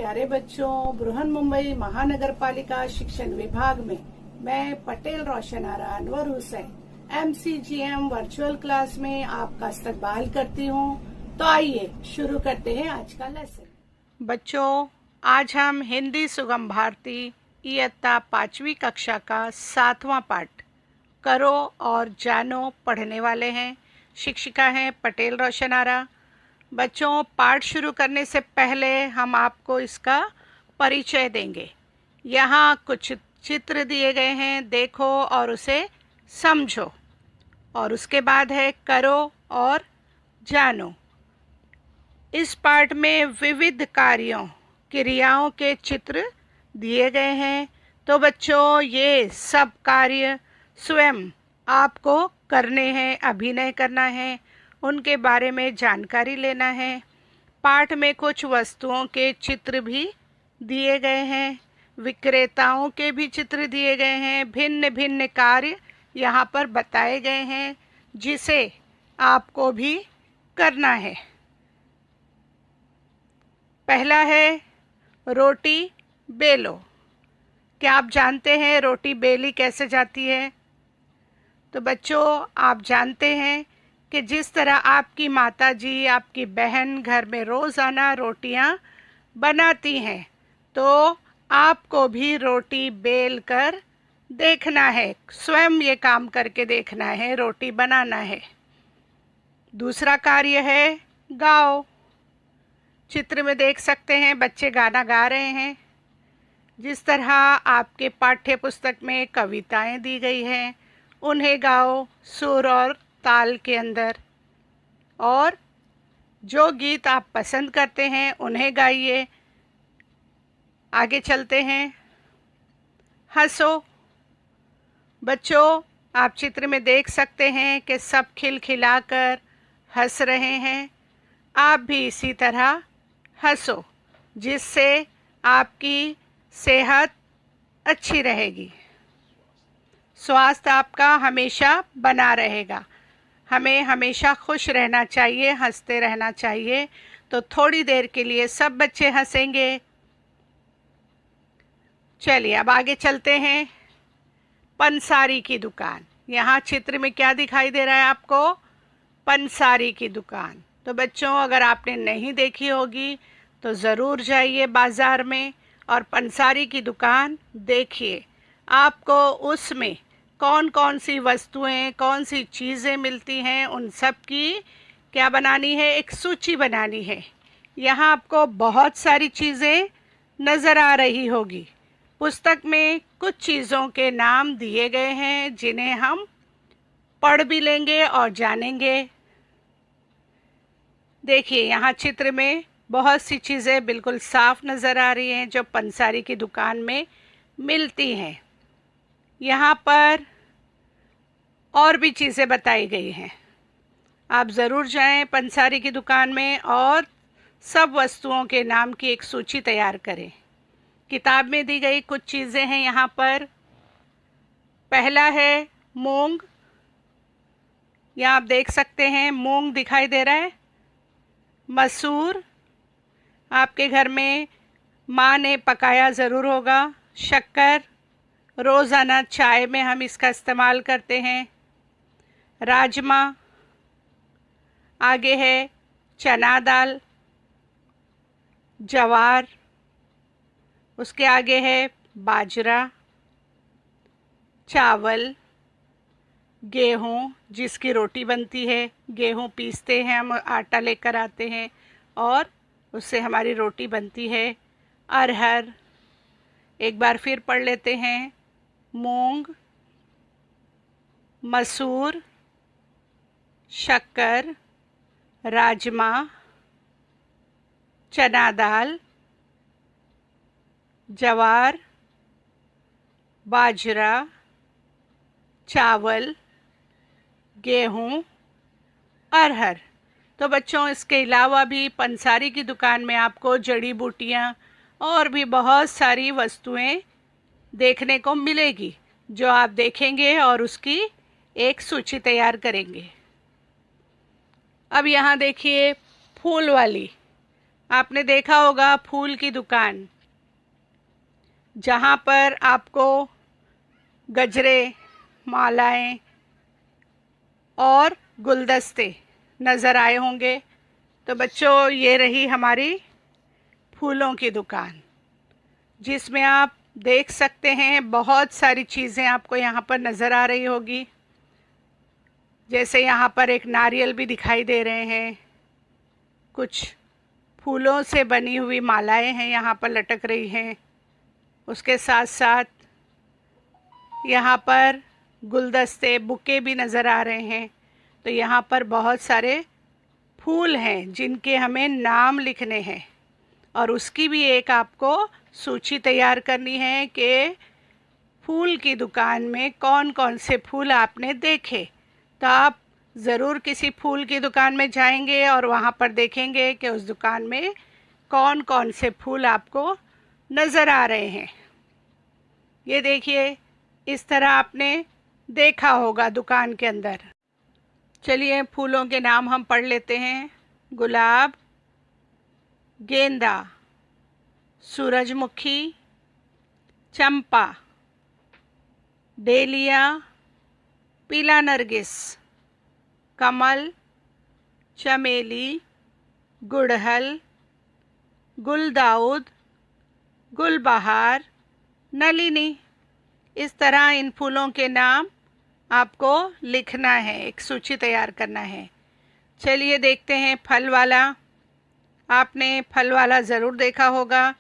प्यारे बच्चों, बृहन-मुंबई महानगर पालिका शिक्षण विभाग में मैं Patel Roshan Ara Anwar Hussain MCGM virtual class में आपका इस्तकबाल करती हूँ। तो आइए शुरू करते हैं आज का लेसन। बच्चों, आज हम हिंदी सुगम भारती इयत्ता 5वीं कक्षा का 7वां पाठ करो और जानो पढ़ने वाले हैं। शिक्षिका हैं पटेल रोशन आरा। बच्चों, पाठ शुरू करने से पहले हम आपको इसका परिचय देंगे। यहाँ कुछ चित्र दिए गए हैं, देखो और उसे समझो। और उसके बाद है करो और जानो। इस पाठ में विविध कार्यों क्रियाओं के चित्र दिए गए हैं। तो बच्चों, ये सब कार्य स्वयं आपको करने हैं, अभिनय करना है, उनके बारे में जानकारी लेना है। पाठ में कुछ वस्तुओं के चित्र भी दिए गए हैं, विक्रेताओं के भी चित्र दिए गए हैं। भिन्न भिन्न कार्य यहाँ पर बताए गए हैं जिसे आपको भी करना है। पहला है रोटी बेलो। क्या आप जानते हैं रोटी बेली कैसे जाती है? तो बच्चों, आप जानते हैं कि जिस तरह आपकी माताजी, आपकी बहन घर में रोज़ाना रोटियां बनाती हैं, तो आपको भी रोटी बेल कर देखना है, स्वयं ये काम करके देखना है, रोटी बनाना है। दूसरा कार्य है गाओ। चित्र में देख सकते हैं बच्चे गाना गा रहे हैं। जिस तरह आपके पाठ्य पुस्तक में कविताएं दी गई हैं, उन्हें गाओ सुर और ताल के अंदर। और जो गीत आप पसंद करते हैं उन्हें गाइए। आगे चलते हैं। हंसो। बच्चों, आप चित्र में देख सकते हैं कि सब खिलखिलाकर हंस रहे हैं। आप भी इसी तरह हंसो, जिससे आपकी सेहत अच्छी रहेगी, स्वास्थ्य आपका हमेशा बना रहेगा। हमें हमेशा खुश रहना चाहिए, हंसते रहना चाहिए। तो थोड़ी देर के लिए सब बच्चे हंसेंगे। चलिए अब आगे चलते हैं। पंसारी की दुकान। यहाँ चित्र में क्या दिखाई दे रहा है आपको? पंसारी की दुकान। तो बच्चों, अगर आपने नहीं देखी होगी तो ज़रूर जाइए बाज़ार में और पंसारी की दुकान देखिए। आपको उसमें कौन कौन सी वस्तुएं, कौन सी चीज़ें मिलती हैं, उन सब की क्या बनानी है, एक सूची बनानी है। यहाँ आपको बहुत सारी चीज़ें नज़र आ रही होगी। पुस्तक में कुछ चीज़ों के नाम दिए गए हैं जिन्हें हम पढ़ भी लेंगे और जानेंगे। देखिए, यहाँ चित्र में बहुत सी चीज़ें बिल्कुल साफ नज़र आ रही हैं जो पंसारी की दुकान में मिलती हैं। यहाँ पर और भी चीज़ें बताई गई हैं। आप ज़रूर जाएं पंसारी की दुकान में और सब वस्तुओं के नाम की एक सूची तैयार करें। किताब में दी गई कुछ चीज़ें हैं यहाँ पर। पहला है मूंग। यहाँ आप देख सकते हैं मूंग दिखाई दे रहा है। मसूर, आपके घर में माँ ने पकाया ज़रूर होगा। शक्कर, रोज़ाना चाय में हम इसका इस्तेमाल करते हैं। राजमा, आगे है चना दाल, जवार, उसके आगे है बाजरा, चावल, गेहूँ जिसकी रोटी बनती है। गेहूँ पीसते हैं हम, आटा लेकर आते हैं और उससे हमारी रोटी बनती है। अरहर, एक बार फिर पढ़ लेते हैं। मूंग, मसूर, शक्कर, राजमा, चना दाल, जवार, बाजरा, चावल, गेहूँ, अरहर। तो बच्चों, इसके अलावा भी पंसारी की दुकान में आपको जड़ी बूटियाँ और भी बहुत सारी वस्तुएं देखने को मिलेगी जो आप देखेंगे और उसकी एक सूची तैयार करेंगे। अब यहाँ देखिए फूल वाली आपने देखा होगा फूल की दुकान, जहाँ पर आपको गजरे, मालाएं और गुलदस्ते नज़र आए होंगे। तो बच्चों, ये रही हमारी फूलों की दुकान, जिसमें आप देख सकते हैं बहुत सारी चीज़ें आपको यहाँ पर नज़र आ रही होगी। जैसे यहाँ पर एक नारियल भी दिखाई दे रहे हैं, कुछ फूलों से बनी हुई मालाएं हैं यहाँ पर लटक रही हैं। उसके साथ साथ यहाँ पर गुलदस्ते, बुके भी नज़र आ रहे हैं। तो यहाँ पर बहुत सारे फूल हैं जिनके हमें नाम लिखने हैं, और उसकी भी एक आपको सूची तैयार करनी है कि फूल की दुकान में कौन कौन से फूल आपने देखे। तो आप ज़रूर किसी फूल की दुकान में जाएंगे और वहाँ पर देखेंगे कि उस दुकान में कौन कौन से फूल आपको नज़र आ रहे हैं। ये देखिए, इस तरह आपने देखा होगा दुकान के अंदर। चलिए फूलों के नाम हम पढ़ लेते हैं। गुलाब, गेंदा, सूरजमुखी, चंपा, डेलिया, पीला नरगिस, कमल, चमेली, गुड़हल, गुलदाउद, गुलबहार, नलिनी। इस तरह इन फूलों के नाम आपको लिखना है, एक सूची तैयार करना है। चलिए देखते हैं फल वाला। आपने फल वाला ज़रूर देखा होगा।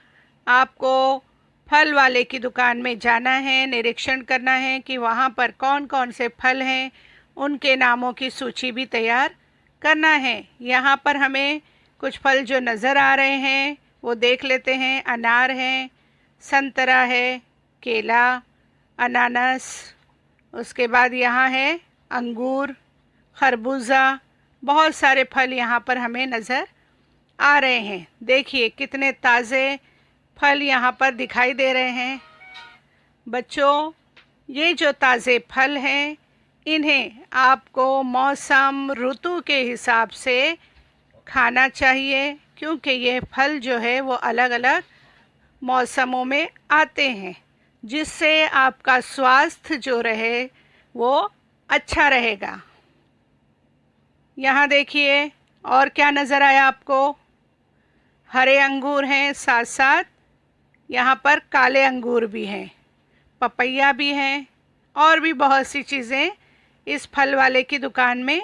आपको फल वाले की दुकान में जाना है, निरीक्षण करना है कि वहाँ पर कौन कौन से फल हैं, उनके नामों की सूची भी तैयार करना है। यहाँ पर हमें कुछ फल जो नज़र आ रहे हैं वो देख लेते हैं। अनार है, संतरा है, केला, अनानास, उसके बाद यहाँ है अंगूर, खरबूजा। बहुत सारे फल यहाँ पर हमें नज़र आ रहे हैं। देखिए कितने ताज़े फल यहाँ पर दिखाई दे रहे हैं। बच्चों, ये जो ताज़े फल हैं, इन्हें आपको मौसम, ऋतु के हिसाब से खाना चाहिए, क्योंकि ये फल जो है वो अलग अलग मौसमों में आते हैं, जिससे आपका स्वास्थ्य जो रहे वो अच्छा रहेगा। यहाँ देखिए और क्या नज़र आया आपको। हरे अंगूर हैं, साथ साथ यहाँ पर काले अंगूर भी हैं, पपैया भी हैं, और भी बहुत सी चीज़ें इस फल वाले की दुकान में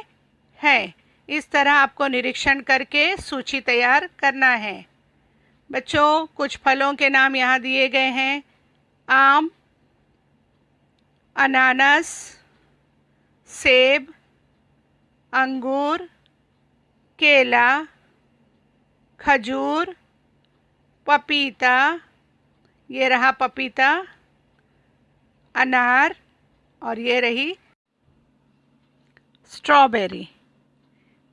है। इस तरह आपको निरीक्षण करके सूची तैयार करना है। बच्चों, कुछ फलों के नाम यहाँ दिए गए हैं। आम, अनानास, सेब, अंगूर, केला, खजूर, पपीता, ये रहा पपीता, अनार, और ये रही स्ट्रॉबेरी।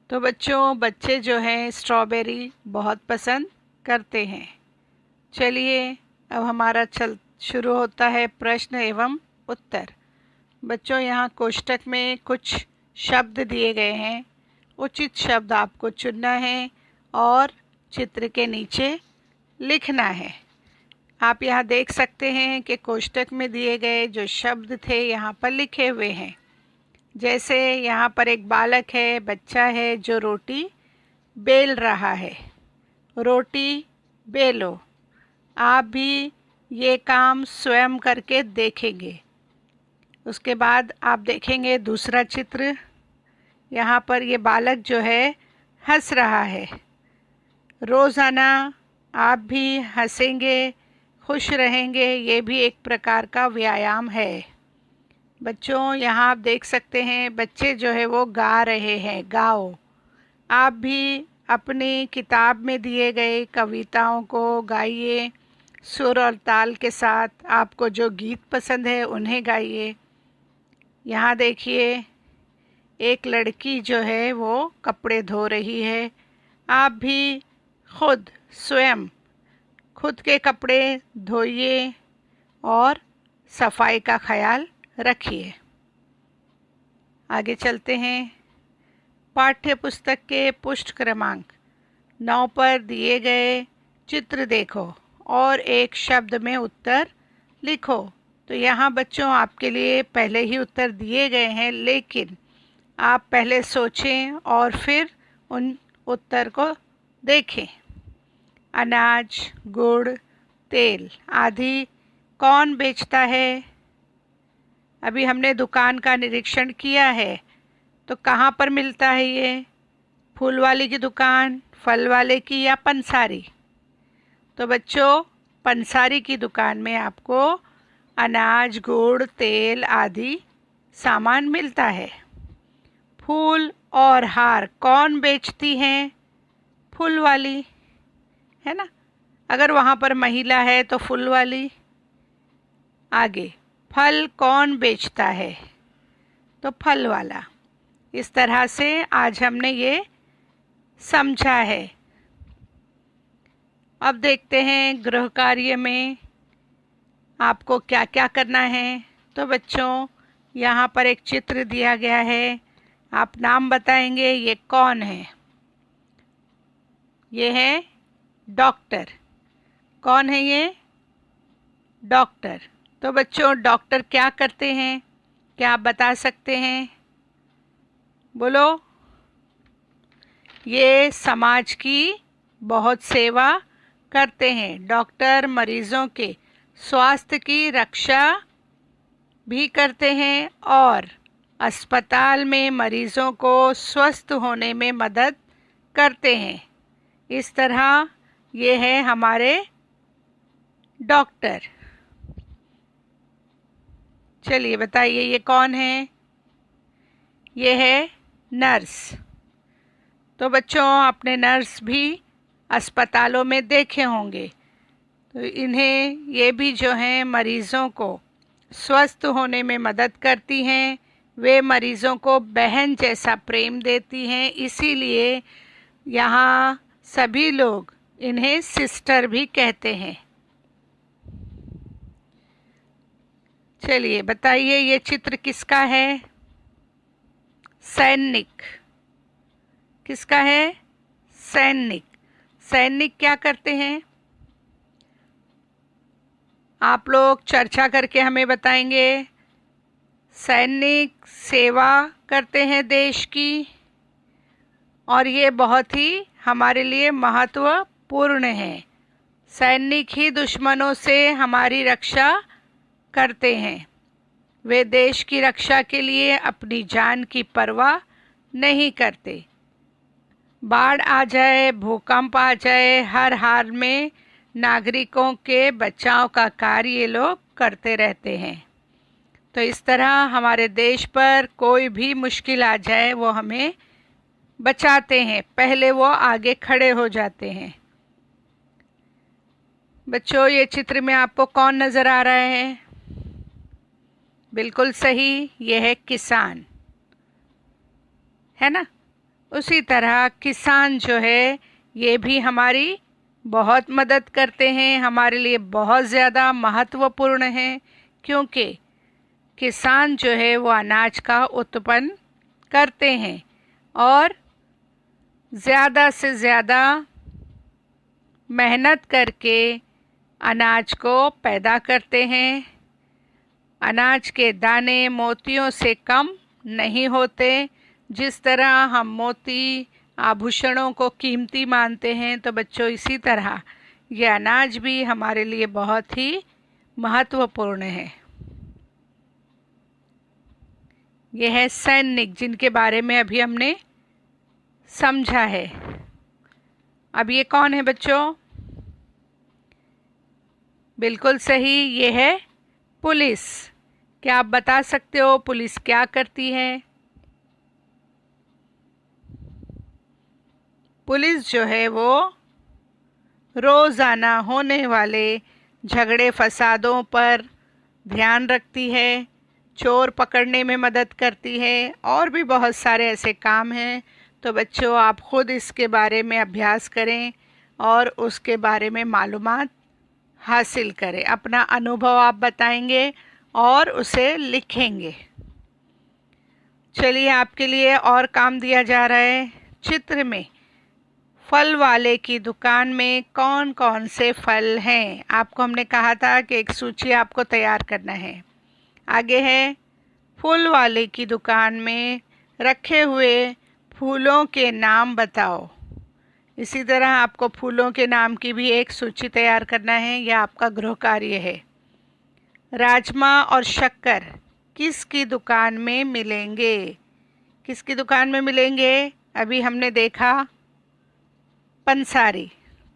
तो बच्चों, बच्चे जो हैं स्ट्रॉबेरी बहुत पसंद करते हैं। चलिए अब हमारा शुरू होता है प्रश्न एवं उत्तर। बच्चों, यहाँ कोष्टक में कुछ शब्द दिए गए हैं। उचित शब्द आपको चुनना है और चित्र के नीचे लिखना है। आप यहाँ देख सकते हैं कि कोष्टक में दिए गए जो शब्द थे यहाँ पर लिखे हुए हैं। जैसे यहाँ पर एक बालक है, बच्चा है, जो रोटी बेल रहा है। रोटी बेलो। आप भी ये काम स्वयं करके देखेंगे। उसके बाद आप देखेंगे दूसरा चित्र। यहाँ पर ये बालक जो है हंस रहा है। रोज़ाना आप भी हंसेंगे, खुश रहेंगे, ये भी एक प्रकार का व्यायाम है। बच्चों, यहाँ आप देख सकते हैं बच्चे जो है वो गा रहे हैं। गाओ। आप भी अपनी किताब में दिए गए कविताओं को गाइए, सुर और ताल के साथ। आपको जो गीत पसंद है उन्हें गाइए। यहाँ देखिए एक लड़की जो है वो कपड़े धो रही है। आप भी खुद स्वयं खुद के कपड़े धोइए और सफाई का ख्याल रखिए। आगे चलते हैं। पाठ्य पुस्तक के पृष्ठ क्रमांक 9 पर दिए गए चित्र देखो और एक शब्द में उत्तर लिखो। तो यहाँ बच्चों आपके लिए पहले ही उत्तर दिए गए हैं, लेकिन आप पहले सोचें और फिर उन उत्तर को देखें। अनाज, गुड़, तेल आदि कौन बेचता है? अभी हमने दुकान का निरीक्षण किया है, तो कहाँ पर मिलता है ये? फूल वाले की दुकान, फल वाले की या पंसारी? तो बच्चों पंसारी की दुकान में आपको अनाज, गुड़, तेल आदि सामान मिलता है। फूल और हार कौन बेचती हैं? फूल वाली, है ना। अगर वहाँ पर महिला है तो फूल वाली। आगे, फल कौन बेचता है? तो फल वाला। इस तरह से आज हमने ये समझा है। अब देखते हैं गृह कार्य में आपको क्या क्या करना है। तो बच्चों यहाँ पर एक चित्र दिया गया है, आप नाम बताएंगे ये कौन है? ये है डॉक्टर। कौन है ये? डॉक्टर। तो बच्चों डॉक्टर क्या करते हैं, क्या आप बता सकते हैं? बोलो। ये समाज की बहुत सेवा करते हैं। डॉक्टर मरीजों के स्वास्थ्य की रक्षा भी करते हैं और अस्पताल में मरीजों को स्वस्थ होने में मदद करते हैं। इस तरह ये है हमारे डॉक्टर। चलिए बताइए ये कौन है? ये है नर्स। तो बच्चों आपने नर्स भी अस्पतालों में देखे होंगे, तो इन्हें ये भी जो हैं मरीज़ों को स्वस्थ होने में मदद करती हैं। वे मरीज़ों को बहन जैसा प्रेम देती हैं, इसीलिए यहाँ सभी लोग इन्हें सिस्टर भी कहते हैं। चलिए बताइए ये चित्र किसका है? सैनिक। किसका है? सैनिक। सैनिक क्या करते हैं? आप लोग चर्चा करके हमें बताएंगे। सैनिक सेवा करते हैं देश की, और ये बहुत ही हमारे लिए महत्वपूर्ण है। सैनिक ही दुश्मनों से हमारी रक्षा करते हैं। वे देश की रक्षा के लिए अपनी जान की परवाह नहीं करते। बाढ़ आ जाए, भूकंप आ जाए, हर हाल में नागरिकों के बचाव का कार्य ये लोग करते रहते हैं। तो इस तरह हमारे देश पर कोई भी मुश्किल आ जाए वो हमें बचाते हैं, पहले वो आगे खड़े हो जाते हैं। बच्चों ये चित्र में आपको कौन नज़र आ रहा है? बिल्कुल सही, ये है किसान, है ना। उसी तरह किसान जो है ये भी हमारी बहुत मदद करते हैं, हमारे लिए बहुत ज़्यादा महत्वपूर्ण है, क्योंकि किसान जो है वो अनाज का उत्पन्न करते हैं और ज़्यादा से ज़्यादा मेहनत करके अनाज को पैदा करते हैं। अनाज के दाने मोतियों से कम नहीं होते। जिस तरह हम मोती आभूषणों को कीमती मानते हैं, तो बच्चों इसी तरह ये अनाज भी हमारे लिए बहुत ही महत्वपूर्ण है। ये है सैनिक जिनके बारे में अभी हमने समझा है। अब ये कौन है बच्चों? बिल्कुल सही, ये है पुलिस। क्या आप बता सकते हो पुलिस क्या करती है? पुलिस जो है वो रोज़ाना होने वाले झगड़े फसादों पर ध्यान रखती है, चोर पकड़ने में मदद करती है, और भी बहुत सारे ऐसे काम हैं। तो बच्चों आप खुद इसके बारे में अभ्यास करें और उसके बारे में मालूमात हासिल करें। अपना अनुभव आप बताएंगे और उसे लिखेंगे। चलिए आपके लिए और काम दिया जा रहा है। चित्र में फल वाले की दुकान में कौन कौन से फल हैं। आपको हमने कहा था कि एक सूची आपको तैयार करना है। आगे है, फूल वाले की दुकान में रखे हुए फूलों के नाम बताओ। इसी तरह आपको फूलों के नाम की भी एक सूची तैयार करना है, यह आपका गृह कार्य है। राजमा और शक्कर किसकी दुकान में मिलेंगे? किसकी दुकान में मिलेंगे? अभी हमने देखा पंसारी।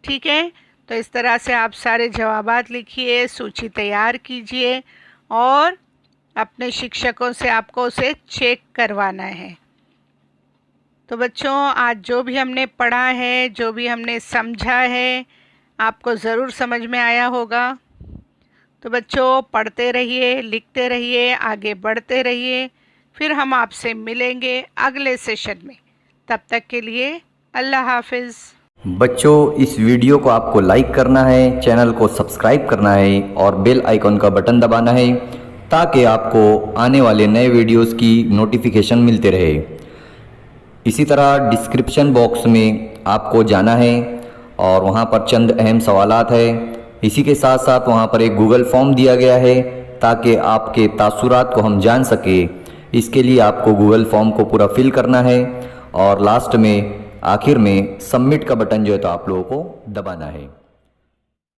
ठीक है, तो इस तरह से आप सारे जवाबात लिखिए, सूची तैयार कीजिए और अपने शिक्षकों से आपको उसे चेक करवाना है। तो बच्चों, आज जो भी हमने पढ़ा है, जो भी हमने समझा है, आपको ज़रूर समझ में आया होगा। तो बच्चों, पढ़ते रहिए, लिखते रहिए, आगे बढ़ते रहिए। फिर हम आपसे मिलेंगे अगले सेशन में। तब तक के लिए अल्लाह हाफिज़। बच्चों, इस वीडियो को आपको लाइक करना है, चैनल को सब्सक्राइब करना है और बेल आइकॉन का बटन दबाना है ताकि आपको आने वाले नए वीडियोस की नोटिफिकेशन मिलते रहे। इसी तरह डिस्क्रिप्शन बॉक्स में आपको जाना है और वहां पर चंद अहम सवालात है। इसी के साथ साथ वहां पर एक गूगल फॉर्म दिया गया है ताकि आपके तासुरात को हम जान सके। इसके लिए आपको गूगल फॉर्म को पूरा फिल करना है और लास्ट में आखिर में सबमिट का बटन जो है तो आप लोगों को दबाना है।